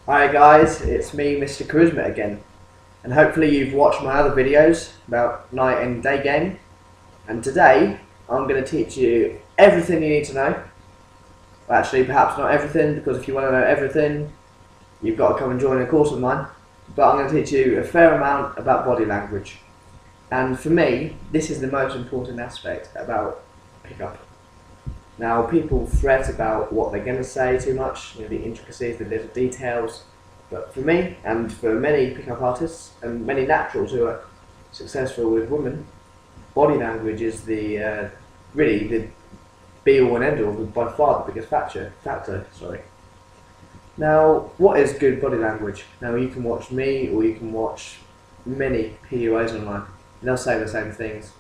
Hi guys, it's me Mr. Charisma again, and hopefully you've watched my other videos about night and day game, and today I'm going to teach you everything you need to know. Well, actually perhaps not everything, because if you want to know everything you've got to come and join a course of mine, but I'm going to teach you a fair amount about body language, and for me this is the most important aspect about pickup. Now, people fret about what they're going to say too much, the intricacies, the little details, but for me, and for many pickup artists, and many naturals who are successful with women, body language is really the be-all and end-all, by far the biggest factor. Now, what is good body language? Now, you can watch me, or you can watch many PUAs online, and they'll say the same things.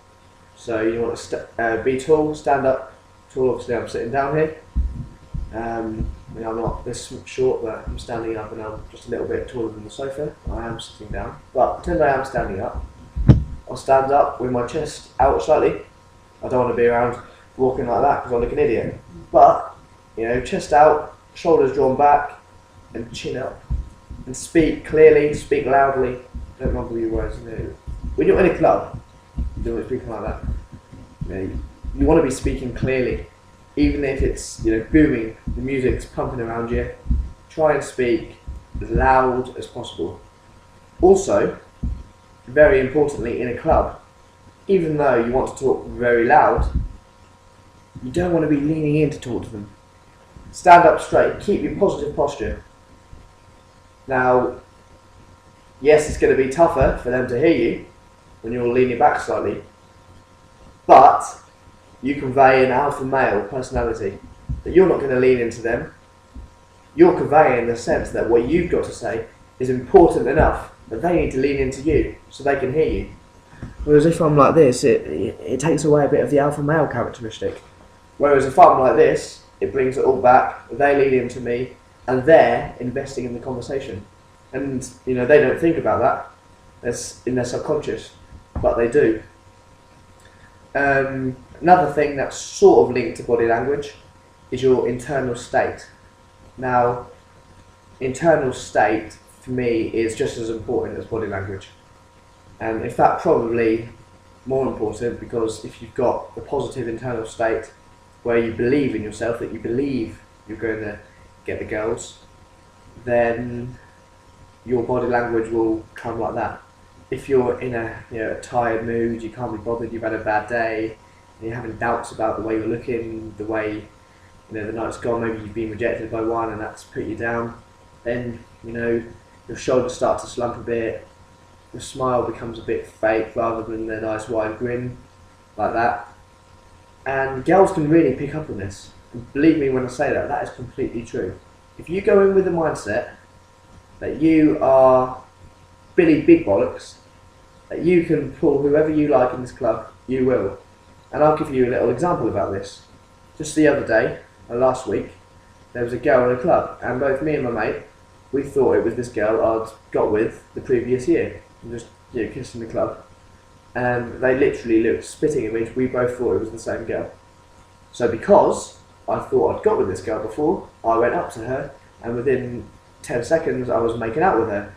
So you want to be tall, stand up. Obviously I'm sitting down here. I'm not this short, but I'm standing up and I'm just a little bit taller than the sofa. I am sitting down, but pretend I am standing up. I'll stand up with my chest out slightly. I don't want to be around walking like that because I look an idiot. But, chest out, shoulders drawn back, and chin up. And speak clearly, speak loudly. Don't mumble your words. When you're in a club, you don't want to speak like that. You want to be speaking clearly, even if it's booming, the music's pumping around you. Try and speak as loud as possible. Also, very importantly, in a club, even though you want to talk very loud, you don't want to be leaning in to talk to them. Stand up straight, keep your positive posture. Now, yes, it's going to be tougher for them to hear you when you're leaning back slightly, but you convey an alpha male personality, that you're not going to lean into them. You're conveying the sense that what you've got to say is important enough that they need to lean into you so they can hear you. Whereas if I'm like this, it takes away a bit of the alpha male characteristic. Whereas if I'm like this, it brings it all back, they lean into me, and they're investing in the conversation. And they don't think about that. That's in their subconscious, but they do. Another thing that's sort of linked to body language is your internal state. Now, internal state for me is just as important as body language, and in fact probably more important, because if you've got the positive internal state where you believe in yourself, that you believe you're going to get the girls, then your body language will come like that. If you're in a tired mood, you can't be bothered, you've had a bad day, and you're having doubts about the way you're looking, the way the night's gone, maybe you've been rejected by one and that's put you down, then your shoulders start to slump a bit, your smile becomes a bit fake rather than the nice wide grin like that. And girls can really pick up on this. And believe me when I say that, that is completely true. If you go in with the mindset that you are Billy Big Bollocks, that you can pull whoever you like in this club, you will. And I'll give you a little example about this. Just the other day, last week, there was a girl in a club, and both me and my mate, we thought it was this girl I'd got with the previous year, and just kissed in the club. And they literally looked spitting at me. We both thought it was the same girl. So because I thought I'd got with this girl before, I went up to her, and within 10 seconds I was making out with her.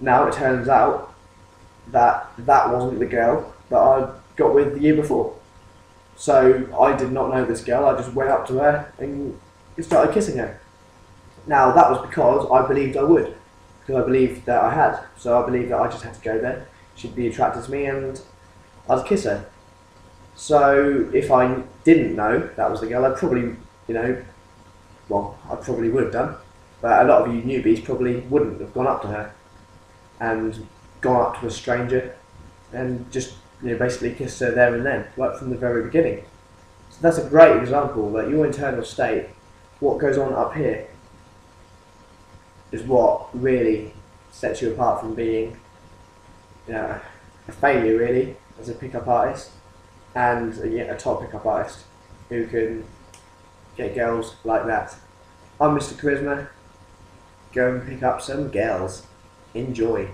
Now it turns out that that wasn't the girl that I got with the year before. So I did not know this girl, I just went up to her and started kissing her. Now that was because I believed I would, because I believed that I had. So I believed that I just had to go there, she'd be attracted to me and I'd kiss her. So if I didn't know that was the girl, I'd probably, I probably would have done. But a lot of you newbies probably wouldn't have gone up to her and gone up to a stranger and just basically kissed her there and then, right from the very beginning. So that's a great example that your internal state, what goes on up here, is what really sets you apart from being a failure really as a pickup artist, and a top pickup artist who can get girls like that. I'm Mr. Charisma. Go and pick up some girls. Enjoy.